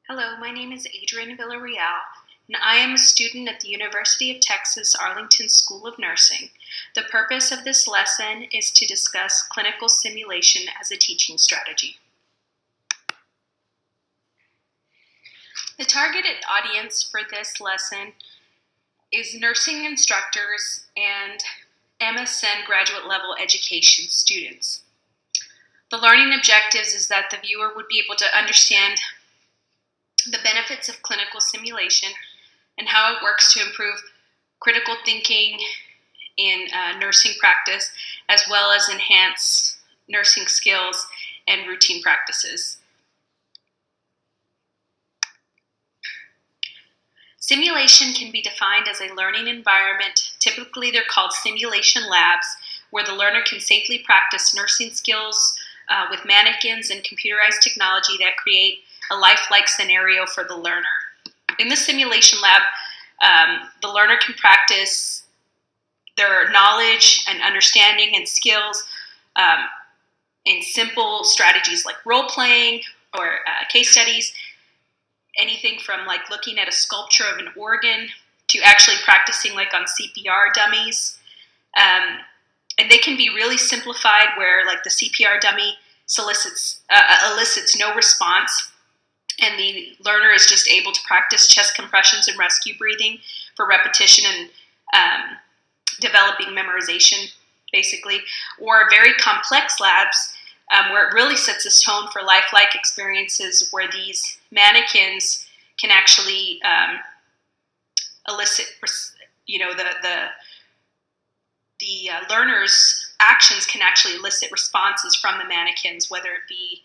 Hello, my name is Adrienne Villarreal, and I am a student at the University of Texas Arlington School of Nursing. The purpose of this lesson is to discuss clinical simulation as a teaching strategy. The targeted audience for this lesson is nursing instructors and MSN graduate level education students. The learning objectives is that the viewer would be able to understand the benefits of clinical simulation and how it works to improve critical thinking in nursing practice, as well as enhance nursing skills and routine practices. Simulation can be defined as a learning environment. Typically, they're called simulation labs, where the learner can safely practice nursing skills with mannequins and computerized technology that create a lifelike scenario for the learner. In the simulation lab, the learner can practice their knowledge and understanding and skills in simple strategies like role-playing or case studies, anything from like looking at a sculpture of an organ to actually practicing like on CPR dummies. And they can be really simplified where like the CPR dummy elicits no response, and the learner is just able to practice chest compressions and rescue breathing for repetition and developing memorization, basically. Or very complex labs where it really sets a tone for lifelike experiences where these mannequins can actually elicit, the learner's actions can actually elicit responses from the mannequins, whether it be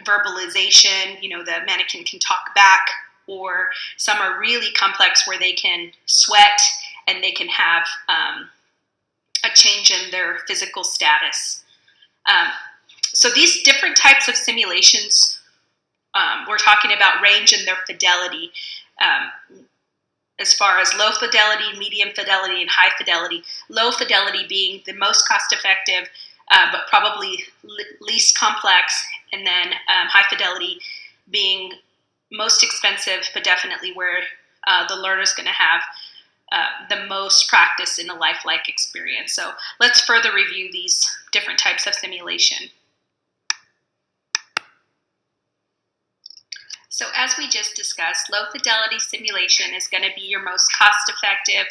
verbalization, the mannequin can talk back, or some are really complex where they can sweat and they can have a change in their physical status. So these different types of simulations, we're talking about range and their fidelity, as far as low fidelity, medium fidelity, and high fidelity. Low fidelity being the most cost effective, but probably least complex, and then high fidelity being most expensive, but definitely where the learner is going to have the most practice in a lifelike experience. So let's further review these different types of simulation. So as we just discussed, low fidelity simulation is going to be your most cost-effective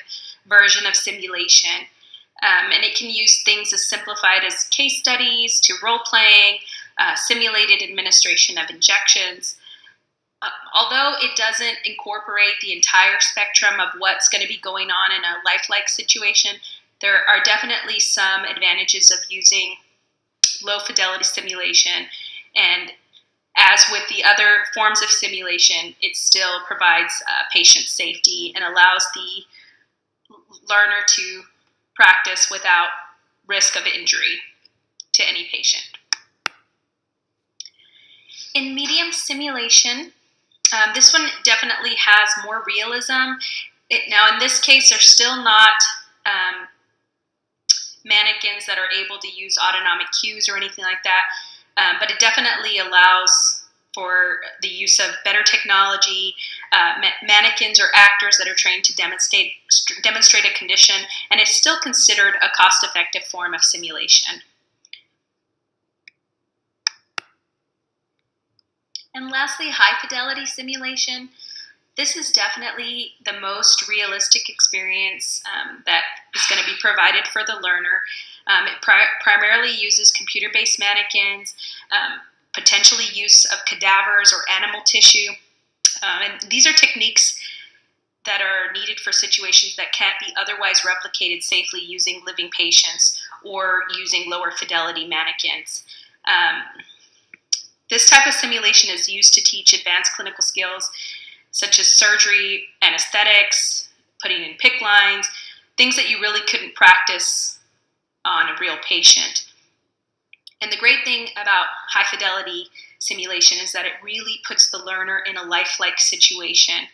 version of simulation. And it can use things as simplified as case studies to role-playing, simulated administration of injections. Although it doesn't incorporate the entire spectrum of what's going to be going on in a lifelike situation, there are definitely some advantages of using low fidelity simulation. And as with the other forms of simulation, it still provides patient safety and allows the learner to practice without risk of injury to any patient. In medium simulation, this one definitely has more realism. Now, in this case, they're still not mannequins that are able to use autonomic cues or anything like that, but it definitely allows for the use of better technology, mannequins or actors that are trained to demonstrate a condition, and it's still considered a cost-effective form of simulation. And lastly, high-fidelity simulation. This is definitely the most realistic experience that is going to be provided for the learner. It primarily uses computer-based mannequins, potentially use of cadavers or animal tissue. And these are techniques that are needed for situations that can't be otherwise replicated safely using living patients or using lower fidelity mannequins. This type of simulation is used to teach advanced clinical skills such as surgery, anesthetics, putting in PICC lines, things that you really couldn't practice on a real patient. And the great thing about high fidelity simulation is that it really puts the learner in a lifelike situation.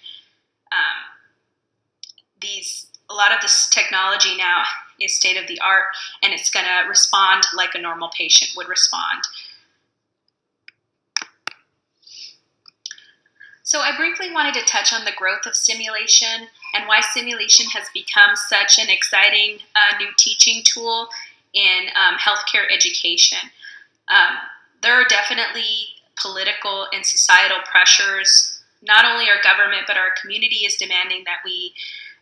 A lot of this technology now is state of the art, and it's going to respond like a normal patient would respond. So I briefly wanted to touch on the growth of simulation and why simulation has become such an exciting new teaching tool in healthcare education. There are definitely political and societal pressures. Not only our government, but our community is demanding that we,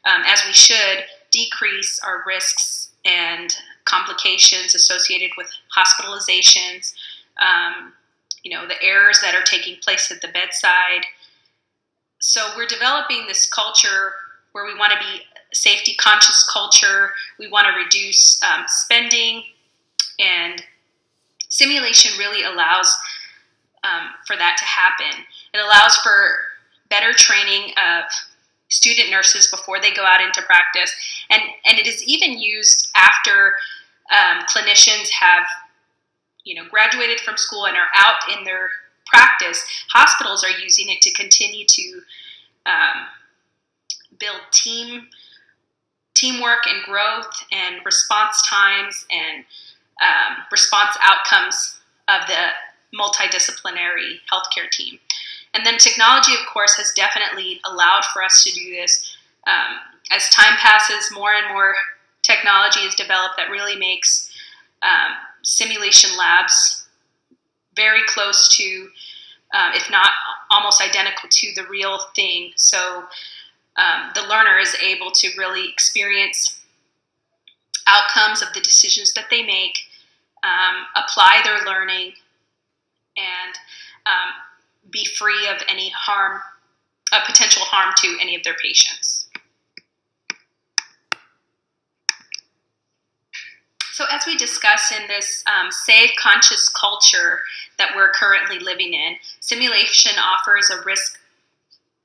as we should, decrease our risks and complications associated with hospitalizations, the errors that are taking place at the bedside. So we're developing this culture where we want to be a safety conscious culture. We want to reduce spending, and simulation really allows for that to happen. It allows for better training of student nurses before they go out into practice, and it is even used after clinicians have graduated from school and are out in their practice. Hospitals are using it to continue to build teamwork and growth and response times and response outcomes of the multidisciplinary healthcare team. And then technology, of course, has definitely allowed for us to do this. As time passes, more and more technology is developed that really makes simulation labs very close to, if not almost identical to, the real thing. So the learner is able to really experience outcomes of the decisions that they make, apply their learning, and be free of any harm, potential harm to any of their patients. So as we discuss in this safe, conscious culture that we're currently living in, simulation offers a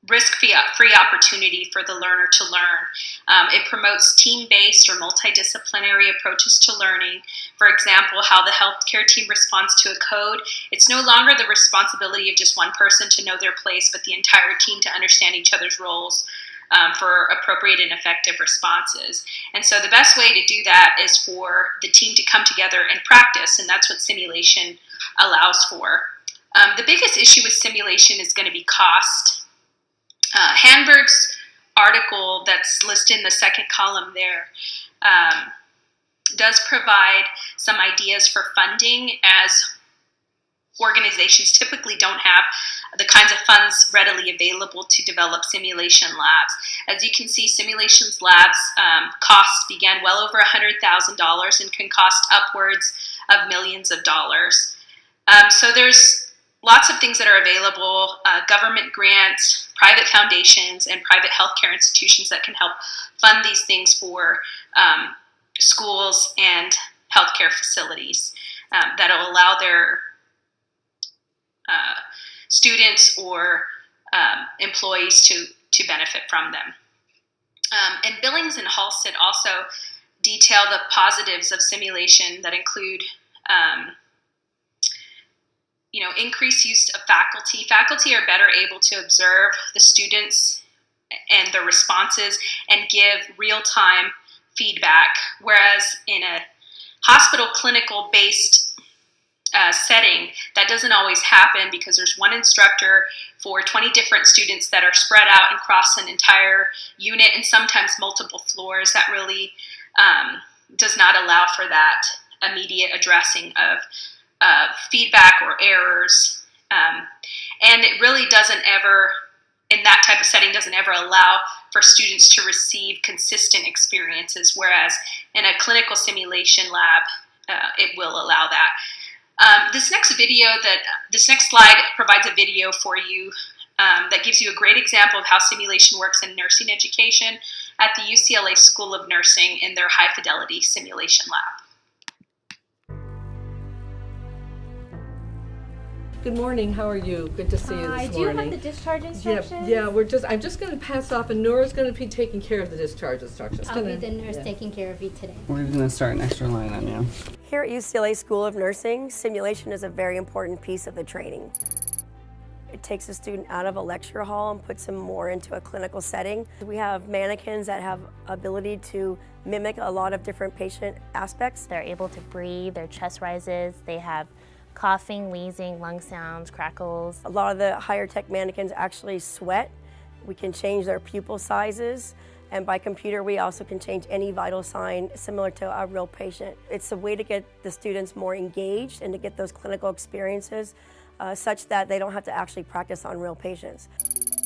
risk-free opportunity for the learner to learn. It promotes team-based or multidisciplinary approaches to learning. For example, how the healthcare team responds to a code. It's no longer the responsibility of just one person to know their place, but the entire team to understand each other's roles for appropriate and effective responses. And so the best way to do that is for the team to come together and practice, and that's what simulation allows for. The biggest issue with simulation is going to be cost. Handberg's article that's listed in the second column there does provide some ideas for funding, as organizations typically don't have the kinds of funds readily available to develop simulation labs. As you can see, simulations labs costs begin well over $100,000 and can cost upwards of millions of dollars. So there's lots of things that are available, government grants, private foundations, and private healthcare institutions that can help fund these things for schools and healthcare facilities that'll allow their students or employees to benefit from them. And Billings and Halstead also detail the positives of simulation that include increased use of faculty. Faculty are better able to observe the students and their responses and give real-time feedback, whereas in a hospital clinical-based setting, that doesn't always happen because there's one instructor for 20 different students that are spread out across an entire unit and sometimes multiple floors. That really does not allow for that immediate addressing of feedback or errors. And it really doesn't ever, in that type of setting, doesn't ever allow for students to receive consistent experiences, whereas in a clinical simulation lab, it will allow that. This next slide provides a video for you that gives you a great example of how simulation works in nursing education at the UCLA School of Nursing in their high fidelity simulation lab. Good morning. How are you? Good to see you this morning. Do you have the discharge instructions? Yeah. I'm just going to pass off, and Nora's going to be taking care of the discharge instructions. I'll be the nurse taking care of you today. We're going to start an extra line on you. Here at UCLA School of Nursing, simulation is a very important piece of the training. It takes a student out of a lecture hall and puts them more into a clinical setting. We have mannequins that have ability to mimic a lot of different patient aspects. They're able to breathe, their chest rises, they have coughing, wheezing, lung sounds, crackles. A lot of the higher tech mannequins actually sweat. We can change their pupil sizes. And by computer, we also can change any vital sign similar to a real patient. It's a way to get the students more engaged and to get those clinical experiences such that they don't have to actually practice on real patients.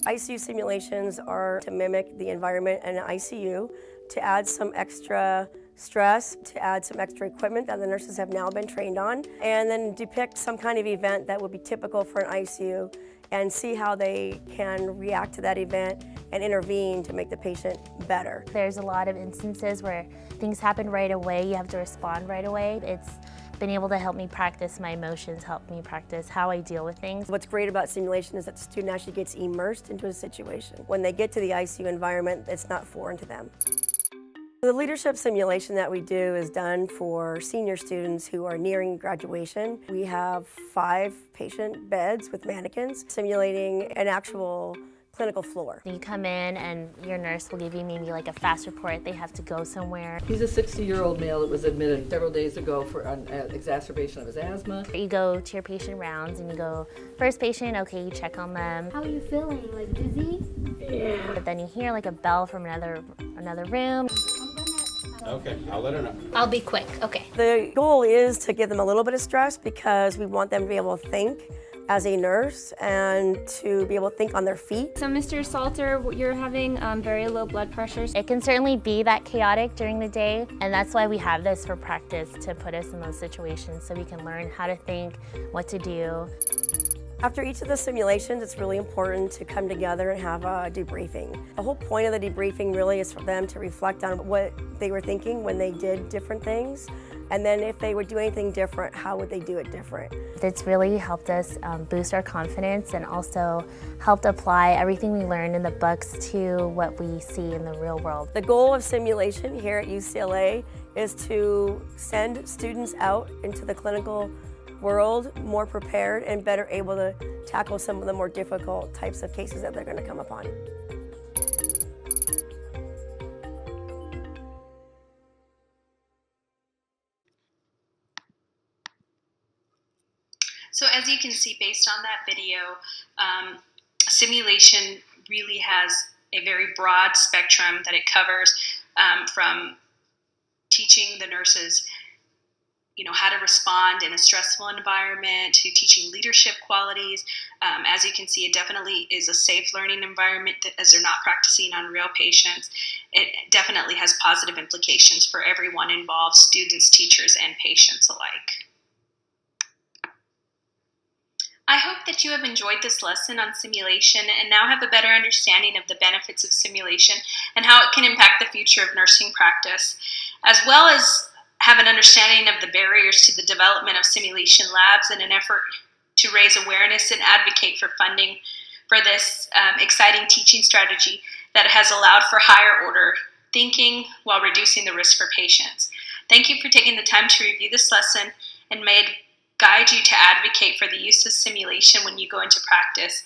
ICU simulations are to mimic the environment in an ICU, to add some extra stress, to add some extra equipment that the nurses have now been trained on, and then depict some kind of event that would be typical for an ICU and see how they can react to that event and intervene to make the patient better. There's a lot of instances where things happen right away, you have to respond right away. It's been able to help me practice my emotions, help me practice how I deal with things. What's great about simulation is that the student actually gets immersed into a situation. When they get to the ICU environment, it's not foreign to them. The leadership simulation that we do is done for senior students who are nearing graduation. We have 5 patient beds with mannequins simulating an actual clinical floor. You come in and your nurse will give you maybe like a fast report. They have to go somewhere. He's a 60-year-old male that was admitted several days ago for an exacerbation of his asthma. You go to your patient rounds and you go, first patient, okay, you check on them. How are you feeling? Like dizzy? Yeah. But then you hear like a bell from another room. Okay, I'll let her know. I'll be quick. Okay. The goal is to give them a little bit of stress because we want them to be able to think as a nurse and to be able to think on their feet. So Mr. Salter, you're having very low blood pressures. It can certainly be that chaotic during the day, and that's why we have this for practice, to put us in those situations so we can learn how to think, what to do. After each of the simulations, it's really important to come together and have a debriefing. The whole point of the debriefing really is for them to reflect on what they were thinking when they did different things, and then if they would do anything different, how would they do it different? It's really helped us boost our confidence and also helped apply everything we learned in the books to what we see in the real world. The goal of simulation here at UCLA is to send students out into the clinical world more prepared and better able to tackle some of the more difficult types of cases that they're going to come upon. So as you can see, based on that video, simulation really has a very broad spectrum that it covers, from teaching the nurses how to respond in a stressful environment, to teaching leadership qualities. As you can see, it definitely is a safe learning environment as they're not practicing on real patients. It definitely has positive implications for everyone involved, students, teachers, and patients alike. I hope that you have enjoyed this lesson on simulation and now have a better understanding of the benefits of simulation and how it can impact the future of nursing practice, as well as have an understanding of the barriers to the development of simulation labs in an effort to raise awareness and advocate for funding for this exciting teaching strategy that has allowed for higher order thinking while reducing the risk for patients. Thank you for taking the time to review this lesson and may it guide you to advocate for the use of simulation when you go into practice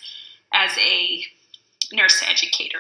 as a nurse educator.